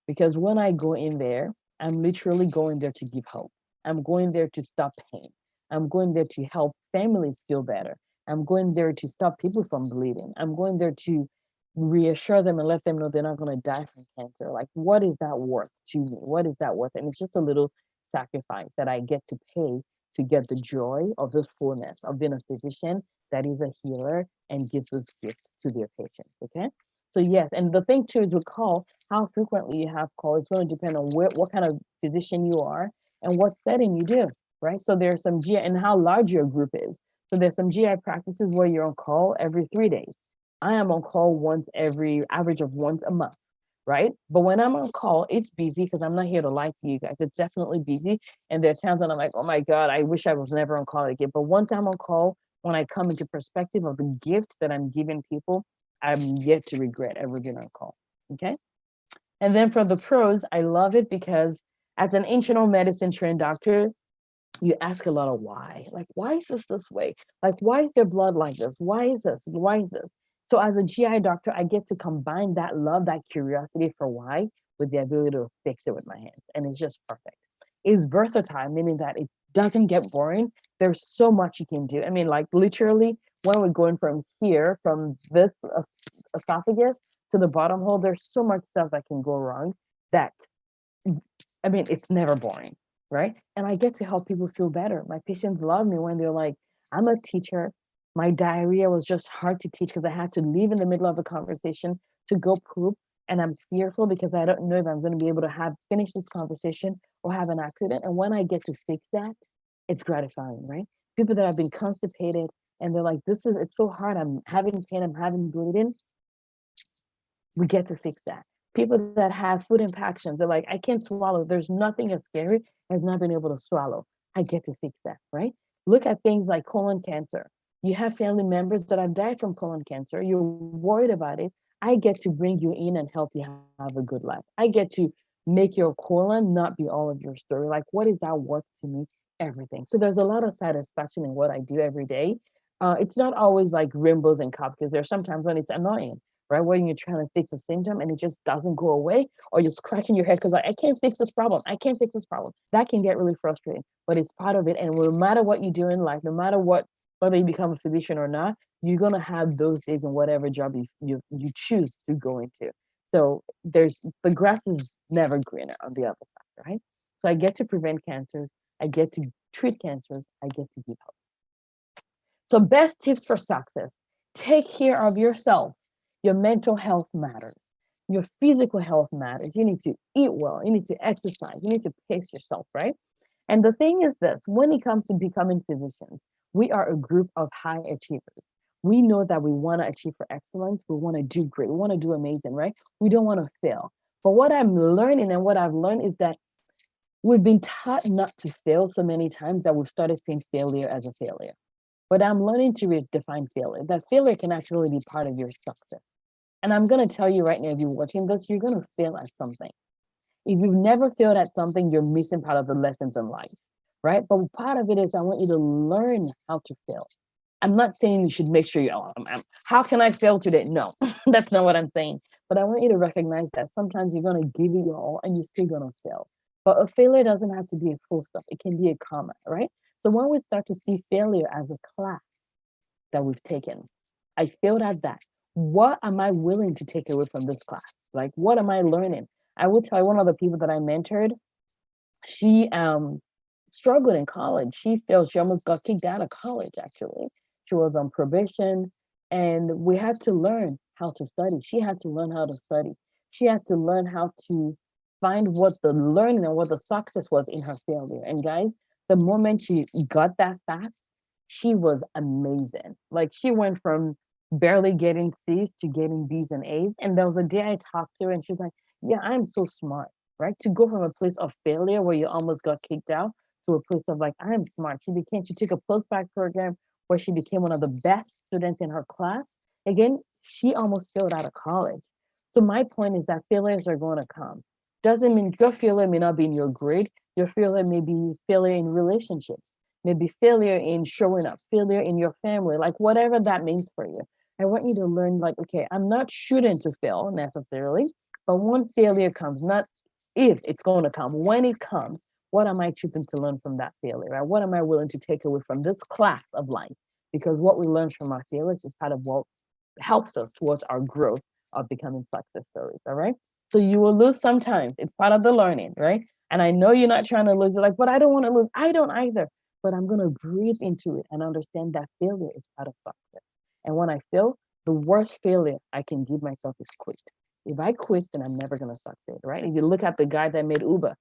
Because when I go in there, I'm literally going there to give hope. I'm going there to stop pain. I'm going there to help families feel better. I'm going there to stop people from bleeding. I'm going there to reassure them and let them know they're not going to die from cancer. Like, what is that worth to me? What is that worth? And it's just a little sacrifice that I get to pay to get the joy of this fullness of being a physician that is a healer and gives this gift to their patients. Okay. So yes, and the thing too is with call, how frequently you have call is going to depend on what kind of physician you are and what setting you do, right? So there's some GI and how large your group is. So there's some GI practices where you're on call every 3 days. I am on call average of once a month, right? But when I'm on call, it's busy because I'm not here to lie to you guys. It's definitely busy. And there are times when I'm like, oh my God, I wish I was never on call again. But once I'm on call, when I come into perspective of the gift that I'm giving people, I'm yet to regret ever being on call. Okay. And then for the pros, I love it because as an internal medicine trained doctor, you ask a lot of why. Like, why is this way? Like, why is their blood like this? Why is this? Why is this? So as a GI doctor, I get to combine that love, that curiosity for why with the ability to fix it with my hands. And it's just perfect. It's versatile, meaning that it doesn't get boring. There's so much you can do. I mean, like literally, when we're going from here, from this esophagus to the bottom hole, there's so much stuff that can go wrong that, I mean, it's never boring, right? And I get to help people feel better. My patients love me when they're like, I'm a teacher. My diarrhea was just hard to teach because I had to leave in the middle of a conversation to go poop. And I'm fearful because I don't know if I'm going to be able to finish this conversation or have an accident. And when I get to fix that, it's gratifying, right? People that have been constipated and they're like, it's so hard. I'm having pain. I'm having bleeding. We get to fix that. People that have food impactions, they're like, I can't swallow. There's nothing as scary as not being able to swallow. I get to fix that, right? Look at things like colon cancer. You have family members that have died from colon cancer. You're worried about it. I get to bring you in and help you have a good life. I get to make your colon not be all of your story. Like, what is that worth to me? Everything. So there's a lot of satisfaction in what I do every day. It's not always like rainbows and cupcakes. There's sometimes when it's annoying, right? When you're trying to fix a symptom and it just doesn't go away, or you're scratching your head because like, I can't fix this problem. I can't fix this problem. That can get really frustrating, but it's part of it. And no matter what you do in life, no matter whether you become a physician or not, you're gonna have those days in whatever job you choose to go into. So the grass is never greener on the other side, right? So I get to prevent cancers. I get to treat cancers. I get to give hope. So best tips for success: take care of yourself. Your mental health matters. Your physical health matters. You need to eat well. You need to exercise. You need to pace yourself, right? And the thing is this, when it comes to becoming physicians, we are a group of high achievers. We know that we want to achieve for excellence. We want to do great. We want to do amazing, right? We don't want to fail. But what I'm learning and what I've learned is that We've been taught not to fail so many times that we've started seeing failure as a failure. But I'm learning to redefine failure, that failure can actually be part of your success. And I'm going to tell you right now, if you're watching this, you're going to fail at something. If you've never failed at something, you're missing part of the lessons in life, right? But part of it is I want you to learn how to fail. I'm not saying you should make sure you, oh, how can I fail today? No, that's not what I'm saying. But I want you to recognize that sometimes you're going to give it your all and you're still going to fail. But a failure doesn't have to be a full stop. It can be a comma, right? So when we start to see failure as a class that we've taken, I failed at that. What am I willing to take away from this class? Like, what am I learning? I will tell you, one of the people that I mentored, she struggled in college. She failed. She almost got kicked out of college, actually. She was on probation, and we had to learn how to study. She had to learn how to study. She had to learn how to find what the learning and what the success was in her failure. And guys, the moment she got that fact, she was amazing. Like, she went from barely getting C's to getting B's and A's. And there was a day I talked to her and she's like, yeah, I'm so smart, right? To go from a place of failure where you almost got kicked out to a place of like, I'm smart. She took a post-bac program where she became one of the best students in her class. Again, she almost failed out of college. So my point is that failures are going to come. Doesn't mean your failure may not be in your grade. Your failure may be failure in relationships, maybe failure in showing up, failure in your family, like whatever that means for you. I want you to learn, like, okay, I'm not shooting to fail necessarily, but when failure comes, not if it's going to come, when it comes, what am I choosing to learn from that failure? Right? What am I willing to take away from this class of life? Because what we learn from our failures is part of what helps us towards our growth of becoming success stories. All right. So you will lose sometimes. It's part of the learning, right? And I know you're not trying to lose. You're like, but I don't want to lose. I don't either. But I'm going to breathe into it and understand that failure is part of success. And when I fail, the worst failure I can give myself is quit. If I quit, then I'm never going to succeed, right? If you look at the guy that made Uber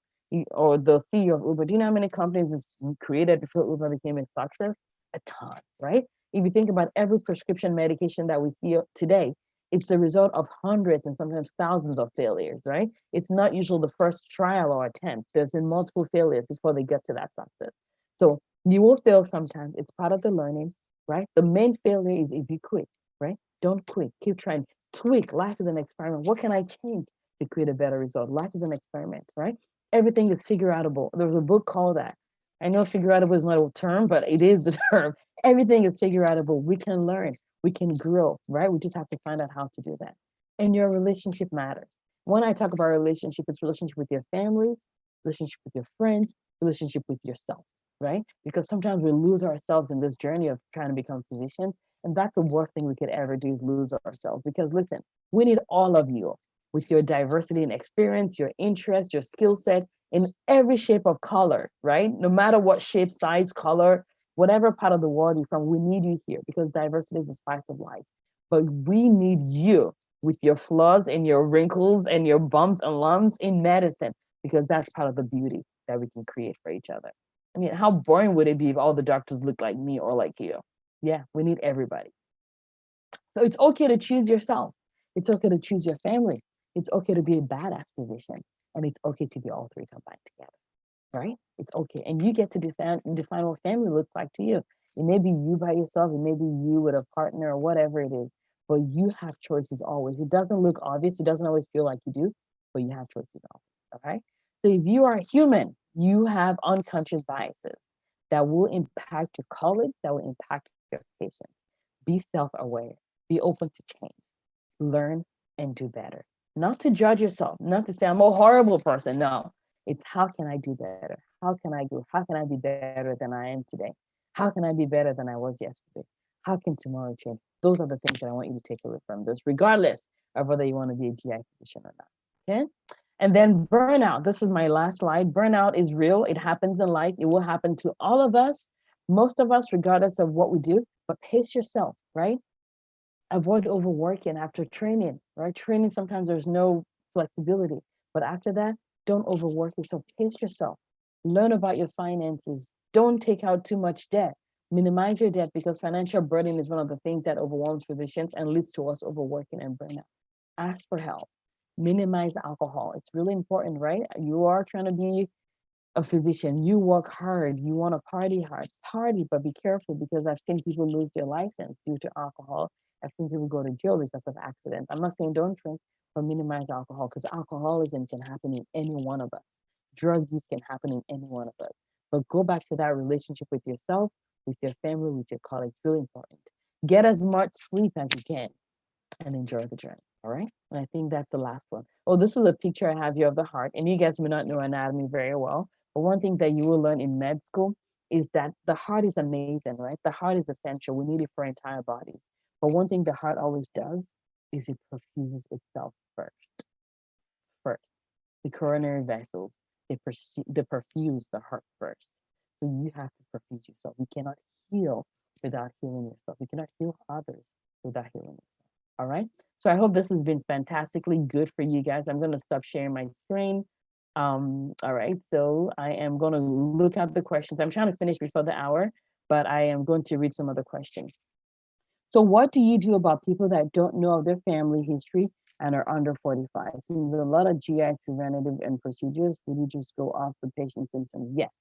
or the CEO of Uber, do you know how many companies is created before Uber became a success? A ton, right? If you think about every prescription medication that we see today, it's the result of hundreds and sometimes thousands of failures, right? It's not usually the first trial or attempt. There's been multiple failures before they get to that success. So you will fail sometimes. It's part of the learning, right? The main failure is if you quit, right? Don't quit. Keep trying. Tweak. Life is an experiment. What can I change to create a better result? Life is an experiment, right? Everything is figure outable. There was a book called that. I know figure outable is not a term, but it is the term. Everything is figure outable. We can learn. We can grow, right? We just have to find out how to do that. And your relationship matters. When I talk about relationship, it's relationship with your families, relationship with your friends, relationship with yourself, right? Because sometimes we lose ourselves in this journey of trying to become physicians. And that's the worst thing we could ever do is lose ourselves. Because listen, we need all of you with your diversity and experience, your interest, your skill set in every shape of color, right? No matter what shape, size, color, whatever part of the world you're from, we need you here because diversity is the spice of life. But we need you with your flaws and your wrinkles and your bumps and lumps in medicine because that's part of the beauty that we can create for each other. I mean, how boring would it be if all the doctors look like me or like you? Yeah, we need everybody. So it's okay to choose yourself. It's okay to choose your family. It's okay to be a badass physician. And it's okay to be all three combined together, right? It's okay. And you get to define what family looks like to you. It may be you by yourself. It may be you with a partner or whatever it is. But you have choices always. It doesn't look obvious. It doesn't always feel like you do, but you have choices always. All right. So if you are a human, you have unconscious biases that will impact your colleagues, that will impact your patients. Be self-aware. Be open to change. Learn and do better. Not to judge yourself, not to say I'm a horrible person. No, it's how can I do better? How can I go? How can I be better than I am today? How can I be better than I was yesterday? How can tomorrow change? Those are the things that I want you to take away from this, regardless of whether you want to be a GI physician or not. Okay. And then burnout. This is my last slide. Burnout is real. It happens in life. It will happen to all of us, most of us, regardless of what we do. But pace yourself, right? Avoid overworking after training, right? Training, sometimes there's no flexibility, but after that, don't overwork yourself. Pace yourself. Learn about your finances. Don't take out too much debt. Minimize your debt because financial burden is one of the things that overwhelms physicians and leads to us overworking and burnout. Ask for help. Minimize alcohol. It's really important, right? You are trying to be a physician, you work hard, you want to party hard, party, but be careful, because I've seen people lose their license due to alcohol. I've seen people go to jail because of accidents. I'm not saying don't drink, but minimize alcohol, because alcoholism can happen in any one of us. Drug use can happen in any one of us. But go back to that relationship with yourself, with your family, with your colleagues. Really important. Get as much sleep as you can and enjoy the journey. All right. And I think that's the last one. Oh, this is a picture I have here of the heart. And you guys may not know anatomy very well, but one thing that you will learn in med school is that the heart is amazing, right? The heart is essential. We need it for our entire bodies. But one thing the heart always does is it perfuses itself first. First, the coronary vessels, they perfuse the heart first. So you have to perfuse yourself. You cannot heal without healing yourself. You cannot heal others without healing yourself. All right. So I hope this has been fantastically good for you guys. I'm going to stop sharing my screen. All right. So I am going to look at the questions. I'm trying to finish before the hour, but I am going to read some other questions. So what do you do about people that don't know of their family history and are under 45? Since there's a lot of GI preventative and procedures, would you just go off the patient's symptoms? Yes.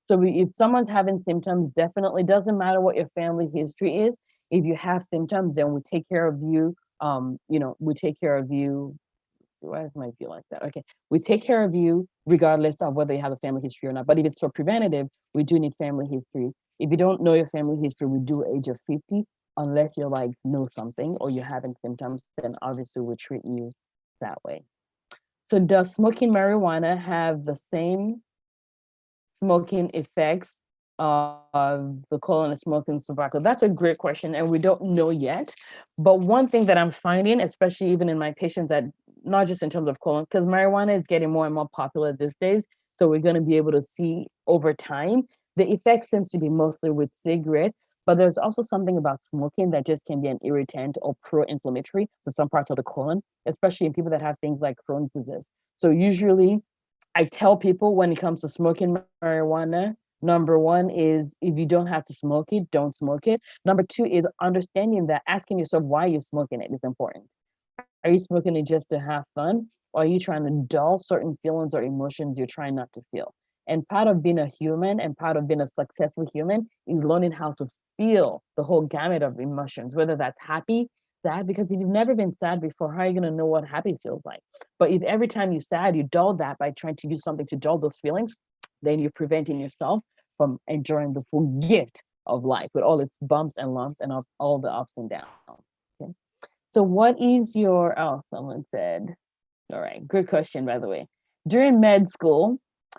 So if someone's having symptoms, definitely doesn't matter what your family history is. If you have symptoms, then we take care of you. We take care of you. Why does my feel like that? Okay, we take care of you regardless of whether you have a family history or not. But if it's for preventative, we do need family history. If you don't know your family history, we do age of 50, unless you're like know something or you're having symptoms, then obviously we treat you that way. So does smoking marijuana have the same smoking effects of the colon and smoking tobacco? That's a great question, and we don't know yet. But one thing that I'm finding, especially even in my patients, that not just in terms of colon, because marijuana is getting more and more popular these days, so we're going to be able to see over time. The effect seems to be mostly with cigarette, but there's also something about smoking that just can be an irritant or pro-inflammatory for some parts of the colon, especially in people that have things like Crohn's disease. So usually I tell people when it comes to smoking marijuana, number one is if you don't have to smoke it, don't smoke it. Number two is understanding that asking yourself why you're smoking it is important. Are you smoking it just to have fun? Or are you trying to dull certain feelings or emotions you're trying not to feel? And part of being a human and part of being a successful human is learning how to feel the whole gamut of emotions, whether that's happy, sad, because if you've never been sad before, how are you going to know what happy feels like? But if every time you're sad, you dull that by trying to use something to dull those feelings, then you're preventing yourself from enjoying the full gift of life with all its bumps and lumps and all the ups and downs. Okay. So what is your, oh, someone said, all right, good question, by the way. During med school,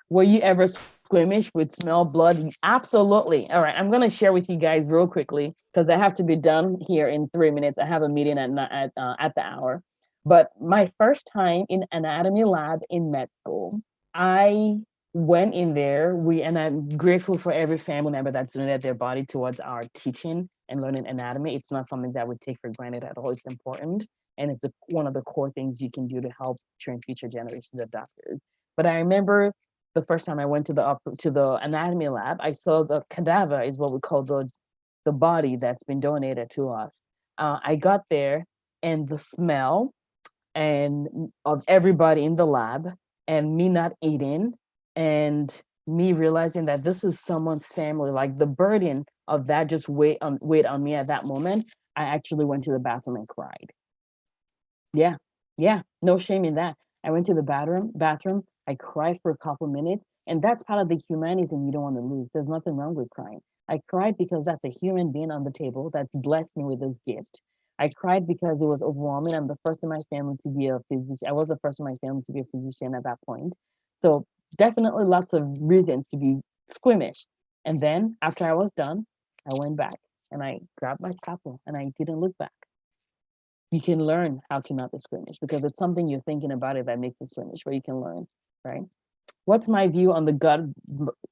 were you ever squeamish with smell blood? Absolutely. All right, I'm going to share with you guys real quickly because I have to be done here in 3 minutes. I have a meeting at the hour. But my first time in anatomy lab in med school, I went in there. And I'm grateful for every family member that's donated their body towards our teaching and learning anatomy. It's not something that we take for granted at all. It's important. And it's one of the core things you can do to help train future generations of doctors. But I remember the first time I went to the anatomy lab, I saw the cadaver, is what we call the body that's been donated to us. I got there, and the smell and of everybody in the lab, and me not eating, and me realizing that this is someone's family, like the burden of that just weighed on me at that moment. I actually went to the bathroom and cried. Yeah, yeah, no shame in that. I went to the bathroom, I cried for a couple minutes, and that's part of the humanism you don't want to lose. There's nothing wrong with crying. I cried because that's a human being on the table that's blessed me with this gift. I cried because it was overwhelming. I'm the first in my family to be a physician. I was the first in my family to be a physician at that point. So definitely lots of reasons to be squeamish. And then after I was done, I went back and I grabbed my scalpel and I didn't look back. You can learn how to not be squeamish because it's something you're thinking about it that makes it squeamish, where you can learn, right? What's my view on the gut?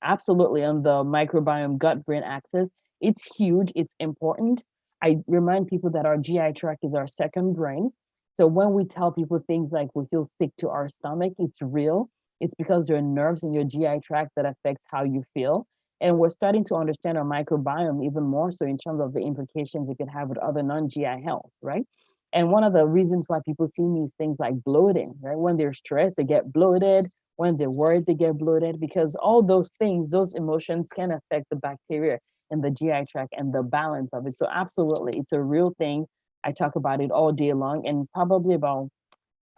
Absolutely, on the microbiome gut-brain axis. It's huge, it's important. I remind people that our GI tract is our second brain. So when we tell people things like we feel sick to our stomach, it's real. It's because there are nerves in your GI tract that affects how you feel. And we're starting to understand our microbiome even more so in terms of the implications it can have with other non-GI health, right? And one of the reasons why people see me is things like bloating, right? When they're stressed, they get bloated, when they're worried they get bloated, because all those things, those emotions can affect the bacteria in the GI tract and the balance of it. So absolutely, it's a real thing. I talk about it all day long, and probably about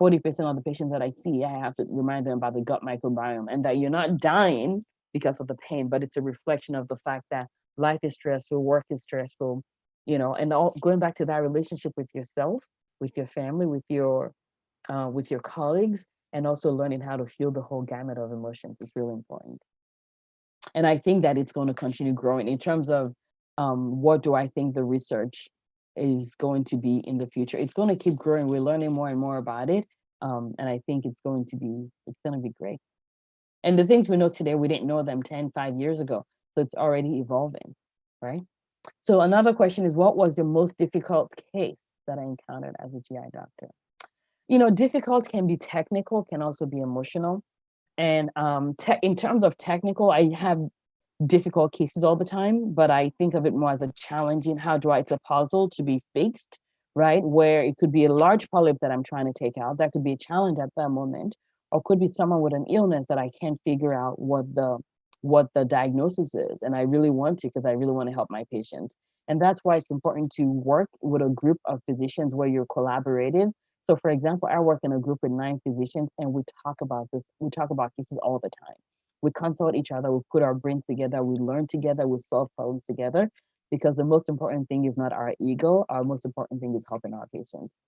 40% of the patients that I see, I have to remind them about the gut microbiome, and that you're not dying because of the pain, but it's a reflection of the fact that life is stressful, work is stressful, and all going back to that relationship with yourself, with your family, with your colleagues, and also learning how to feel the whole gamut of emotions is really important. And I think that it's going to continue growing in terms of what do I think the research is going to be in the future. It's going to keep growing. We're learning more and more about it. And I think it's going to be great. And the things we know today, we didn't know them 5 years ago. So it's already evolving, right? So another question is, what was the most difficult case that I encountered as a GI doctor? Difficult can be technical, can also be emotional. And in terms of technical, I have difficult cases all the time, but I think of it more as a challenging, it's a puzzle to be fixed, right? Where it could be a large polyp that I'm trying to take out. That could be a challenge at that moment, or could be someone with an illness that I can't figure out what the diagnosis is. And I really want to, because I really want to help my patients. And that's why it's important to work with a group of physicians where you're collaborative. So for example, I work in a group with 9 physicians, and we talk about this. We talk about cases all the time. We consult each other, we put our brains together, we learn together, we solve problems together, because the most important thing is not our ego. Our most important thing is helping our patients.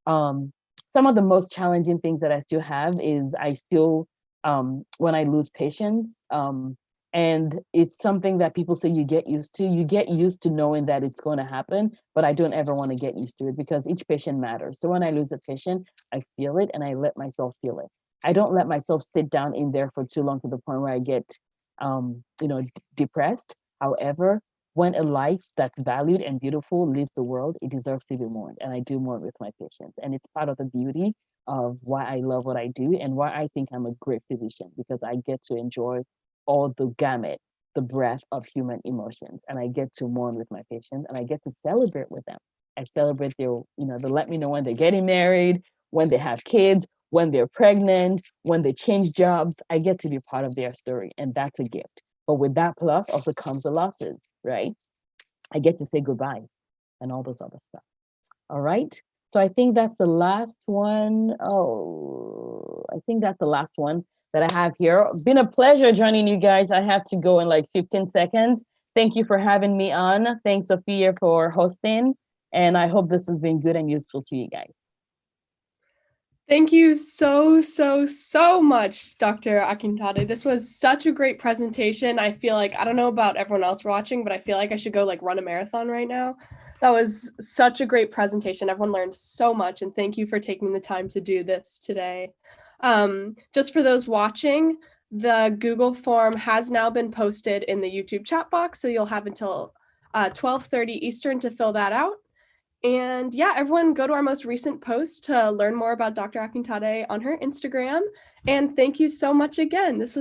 Some of the most challenging things that I still have is when I lose patients, and it's something that people say you get used to. You get used to knowing that it's going to happen, but I don't ever want to get used to it, because each patient matters. So when I lose a patient, I feel it, and I let myself feel it. I don't let myself sit down in there for too long to the point where I get, depressed. However, when a life that's valued and beautiful leaves the world, it deserves to be mourned, and I do mourn with my patients. And it's part of the beauty of why I love what I do, and why I think I'm a great physician, because I get to enjoy all the gamut, the breadth of human emotions, and I get to mourn with my patients, and I get to celebrate with them. I celebrate they let me know when they're getting married, when they have kids, when they're pregnant, when they change jobs. I get to be part of their story, and that's a gift. But with that plus also comes the losses, right? I get to say goodbye and all those other stuff. All right. So I think that's the last one. Oh, I think that's the last one that I have here. Been a pleasure joining you guys. I have to go in like 15 seconds. Thank you for having me on. Thanks, Sophia, for hosting. And I hope this has been good and useful to you guys. Thank you so much, Dr. Akintade. This was such a great presentation. I feel like, I don't know about everyone else watching, but I feel like I should go like run a marathon right now. That was such a great presentation. Everyone learned so much, and thank you for taking the time to do this today. Just for those watching, the Google form has now been posted in the YouTube chat box, so you'll have until 12:30 Eastern to fill that out. And yeah, everyone go to our most recent post to learn more about Dr. Akintade on her Instagram. And thank you so much again. This was